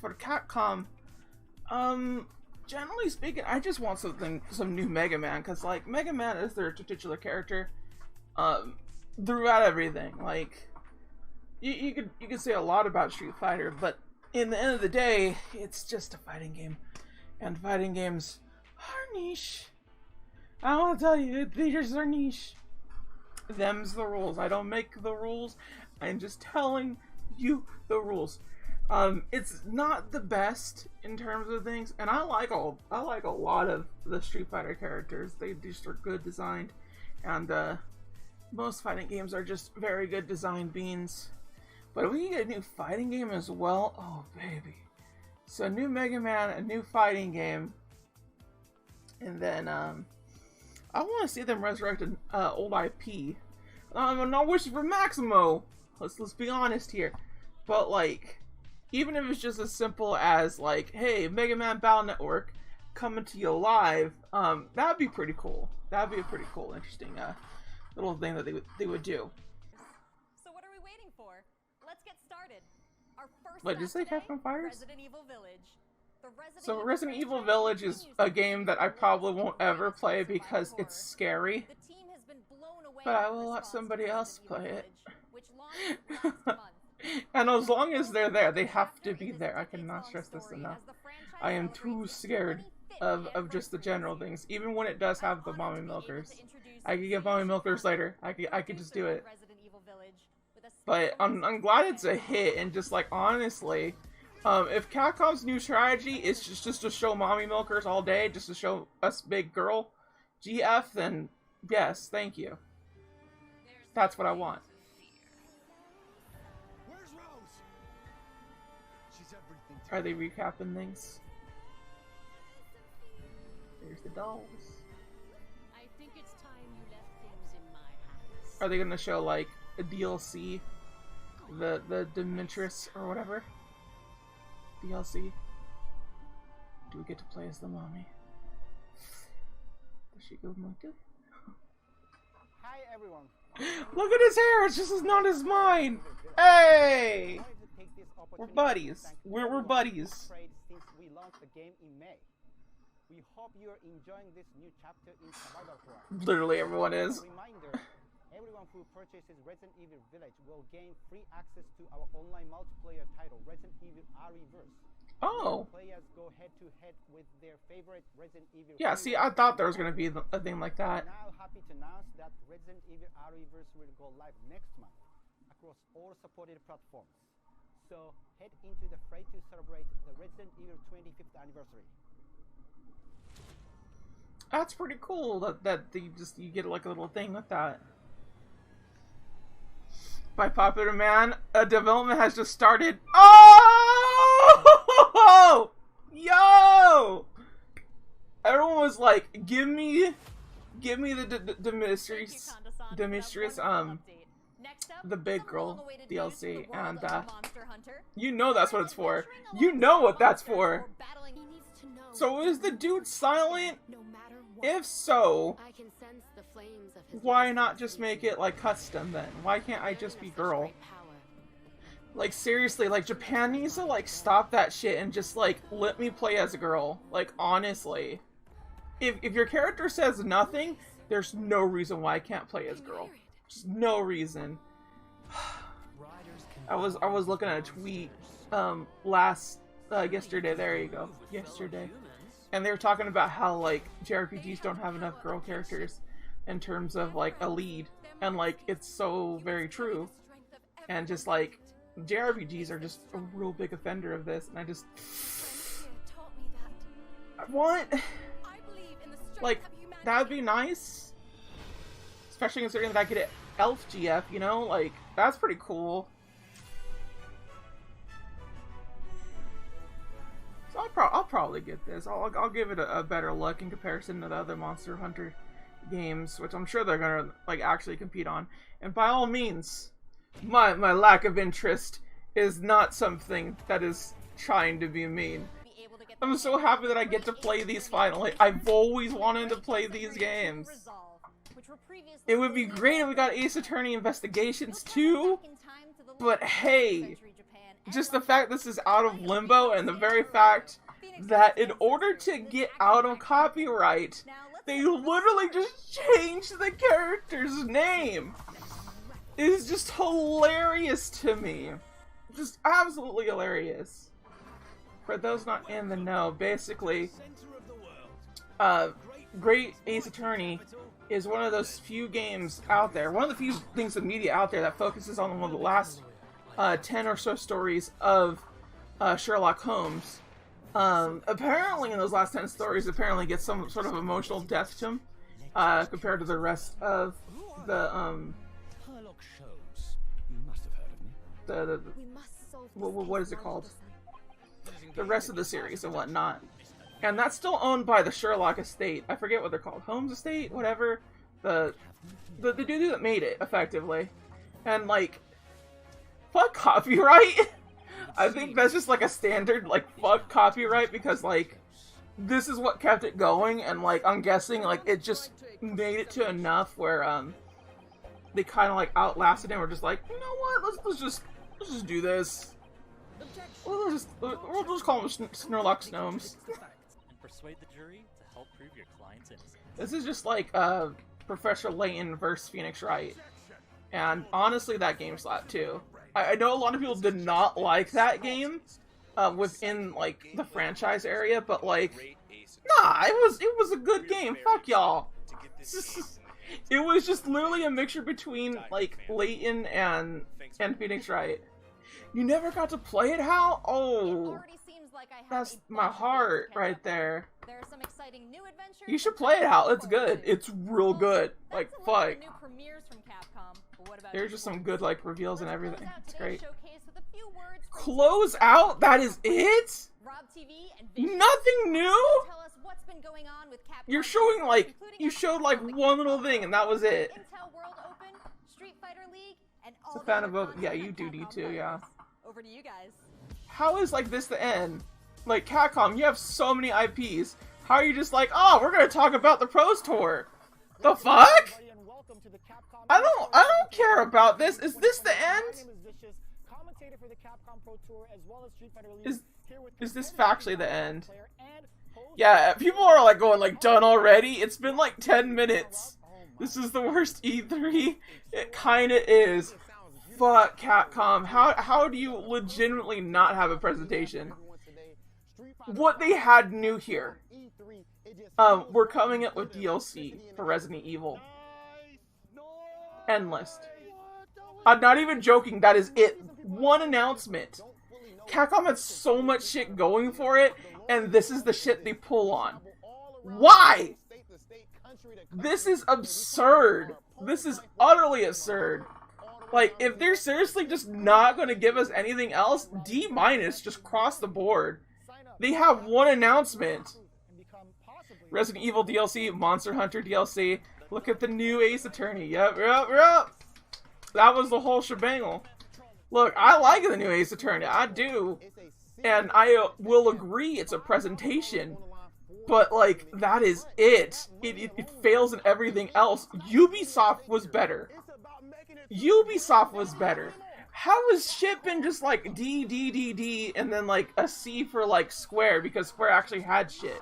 for Capcom, generally speaking, I just want some new Mega Man, because like Mega Man is their titular character, throughout everything. Like you could say a lot about Street Fighter, but in the end of the day, it's just a fighting game, and fighting games are niche. I want to tell you, they just are niche. Them's the rules. I don't make the rules. I'm just telling you the rules. It's not the best in terms of things, and I like a lot of the Street Fighter characters. They just are good designed, and most fighting games are just very good designed beans. But if we get a new fighting game as well, oh baby! So new Mega Man, a new fighting game, and then I want to see them resurrect an old IP. I'm not wishing for Maximo. Let's be honest here, but like, even if it's just as simple as like, hey, Mega Man Battle Network coming to you live, that'd be pretty cool. That'd be a pretty cool, interesting little thing that they would do. So what are we waiting for? Let's get started. Our first What did you say, Capcom Fighters? Resident Evil Village. So Resident Evil Village is a game that I probably won't ever play because it's scary. But I will let somebody else play it. And as long as they're there, they have to be there. I cannot stress this enough. I am too scared of just the general things. Even when it does have the mommy milkers. I could get mommy milkers later. I could just do it. But I'm glad it's a hit, and just like, honestly, if Capcom's new strategy is just to show mommy milkers all day, just to show us big girl GF, then yes, thank you. That's what I want. Are they recapping things? There's the dolls. I think it's time you left things in my hands. Are they gonna show like a DLC? The Demetrius or whatever? DLC? Do we get to play as the mommy? Does she go monkey? Hi everyone. Look at his hair! It's just as not as mine! Hey! We're buddies. We're buddies. Since we launched the game in May. We hope you're enjoying this new chapter in survival horror. Literally everyone is. Reminder, everyone who purchases Resident Evil Village will gain free access to our online multiplayer title, Resident Evil ReVerse. Oh. Players go head to head with their favorite Resident Evil. Yeah, see, I thought there was going to be a thing like that. Now happy to announce that Resident Evil ReVerse will go live next month across all supported platforms. So head into the fray to celebrate the Resident Evil 25th anniversary. That's pretty cool that you get like a little thing with that. By popular demand, a development has just started. Oh! Yo! Everyone was like, give me the Demetrius, the big girl DLC, and you know that's what it's for. You know what that's for. So is the dude silent? If so, why not just make it like custom then? Why can't I just be girl? Like seriously, like Japan needs to like stop that shit and just like let me play as a girl. Like honestly, if your character says nothing, there's no reason why I can't play as girl. Just no reason. I was looking at a tweet yesterday. There you go, yesterday. And they were talking about how, like, JRPGs don't have enough girl characters in terms of, like, a lead. And, like, it's so very true. And just, like, JRPGs are just a real big offender of this. And I just... I want... Like, that would be nice. Especially considering that I get Elf GF, you know? Like, that's pretty cool. So I'll probably get this. I'll give it a better look in comparison to the other Monster Hunter games, which I'm sure they're gonna like actually compete on. And by all means, my lack of interest is not something that is trying to be mean. I'm so happy that I get to play these finally. I've always wanted to play these games. It would be great if we got Ace Attorney Investigations too, but hey, just the fact this is out of limbo, and the very fact that in order to get out of copyright, they literally just changed the character's name. It is just hilarious to me. Just absolutely hilarious. For those not in the know, basically, Great Ace Attorney is one of those few games out there, one of the few things of media out there that focuses on one of the last 10 or so stories of Sherlock Holmes. Apparently in those last 10 stories, apparently gets some sort of emotional depth to him, compared to the rest of the, Sherlock shows. You must have heard of me. what is it called? The rest of the series and whatnot. And that's still owned by the Sherlock estate. I forget what they're called. Holmes estate? Whatever. The dude that made it, effectively. And, like, fuck copyright! I think that's just, like, a standard, like, fuck copyright, because, like, this is what kept it going, and, like, I'm guessing, like, it just made it to enough where, they kind of, like, outlasted it and were just like, you know what, let's just do this. We'll just call them Sherlock Gnomes. And persuade the jury to help prove your client's innocence. This is just like Professor Layton versus Phoenix Wright, and honestly, that game slapped too. I know a lot of people did not like that game within like the franchise area, but like, nah, it was a good game. Fuck y'all. It was just literally a mixture between like Layton and Phoenix Wright. You never got to play it, Hal? Oh, that's my heart right there. There are some exciting new adventures. You should play it, Hal. It's good. It's real good. Like, fuck. New premieres from Capcom. But what about There's just some good, like, reveals and everything. It's great. Showcase with a few words from Close out? That is it? Rob TV and Vision. Nothing new? Tell us what's been going on with Capcom. You're showing, like, including you showed, like, one little thing, and that was it. Intel World Open, Street Fighter League, and all It's a the fan other of both. content Yeah, that you do Capcom need to, plays. yeah. Over to you guys. How is, like, this the end? Like, Capcom, you have so many IPs. How are you just like, oh, we're gonna talk about the Pros Tour? The fuck? I don't care about this. Is this the end? Is this factually the end? Yeah, people are like going like, done already? It's been like 10 minutes. This is the worst E3. It kinda is. Fuck Capcom. How do you legitimately not have a presentation? What they had new here. We're coming up with DLC for Resident Evil. Endless. I'm not even joking, that is it. One announcement. Capcom had so much shit going for it, and this is the shit they pull on. Why? This is absurd. This is utterly absurd. Like, if they're seriously just not going to give us anything else, D- just cross the board. They have one announcement. Resident Evil DLC, Monster Hunter DLC. Look at the new Ace Attorney. Yep. That was the whole shebang. Look, I like the new Ace Attorney. I do. And I will agree it's a presentation. But, like, that is it. It fails in everything else. Ubisoft was better. How is shit been just like D, and then like a C for like Square, because Square actually had shit.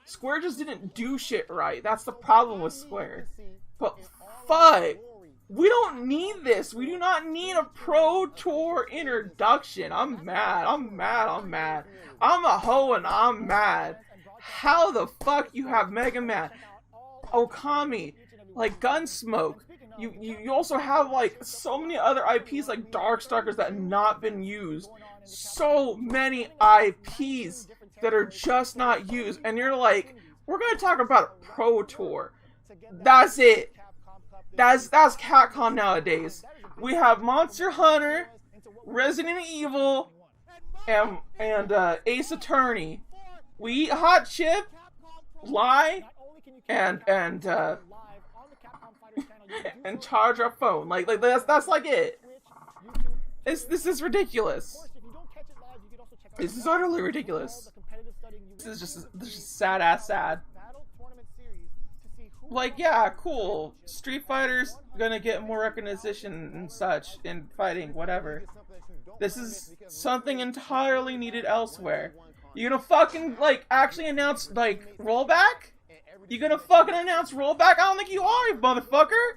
Square just didn't do shit right. That's the problem with Square. But fuck, we don't need this. We do not need a Pro Tour introduction. I'm mad. I'm a hoe and I'm mad. How the fuck you have Mega Man, Okami, like Gunsmoke? You also have like so many other IPs like Darkstalkers that have not been used. So many IPs that are just not used, and you're like, we're gonna talk about a Pro Tour. That's it. That's Capcom nowadays. We have Monster Hunter, Resident Evil, and Ace Attorney. We eat hot chip, lie, and charge our phone. Like that's like it. This is ridiculous. This is utterly ridiculous. This is just sad ass sad. like, yeah, cool. Street Fighter's gonna get more recognition and such in fighting, whatever. This is something entirely needed elsewhere. You gonna fucking, like, actually announce, like, rollback? You gonna fucking announce rollback? I don't think you are, you motherfucker!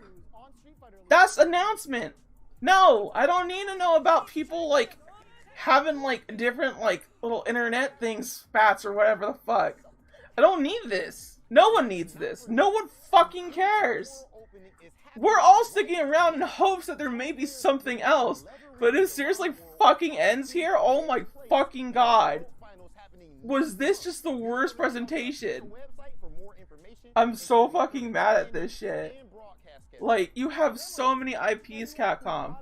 That's announcement! No! I don't need to know about people, like, having, like, different, like, little internet things, spats, or whatever the fuck. I don't need this. No one needs this. No one fucking cares. We're all sticking around in hopes that there may be something else. But it seriously fucking ends here? Oh my fucking god. Was this just the worst presentation? I'm so fucking mad at this shit. Like, you have so many IPs, Capcom.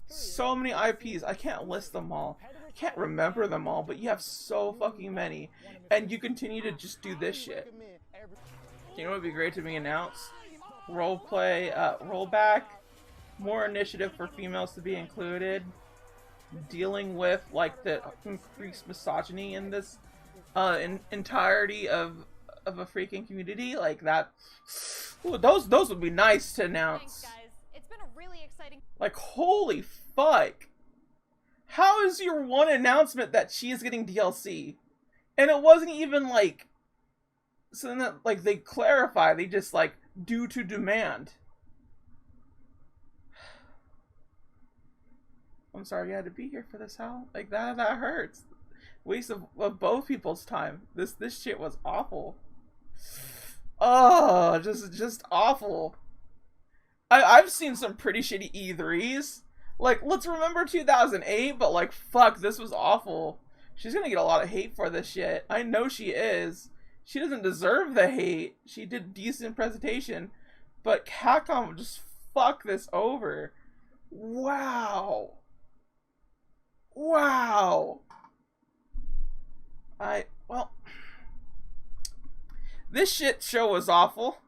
So many IPs. I can't list them all. I can't remember them all, but you have so fucking many. And you continue to just do this shit. You know what would be great to be announced? Roleplay, rollback, more initiative for females to be included, dealing with, like, the increased misogyny in this entirety of a freaking community, like that. Ooh, those would be nice to announce. Thanks, guys. It's been a really exciting. Like, holy fuck. How is your one announcement that she is getting DLC? And it wasn't even, like, something that, like, they clarify. They just, like, due to demand. I'm sorry you had to be here for this, Hal. Like, that hurts. Waste of both people's time. This shit was awful. Oh, just awful. I've seen some pretty shitty E3s. Like, let's remember 2008, but, like, fuck, this was awful. She's gonna get a lot of hate for this shit. I know she is. She doesn't deserve the hate. She did a decent presentation. But Capcom just fuck this over. Wow. Wow. Well, this shit show was awful.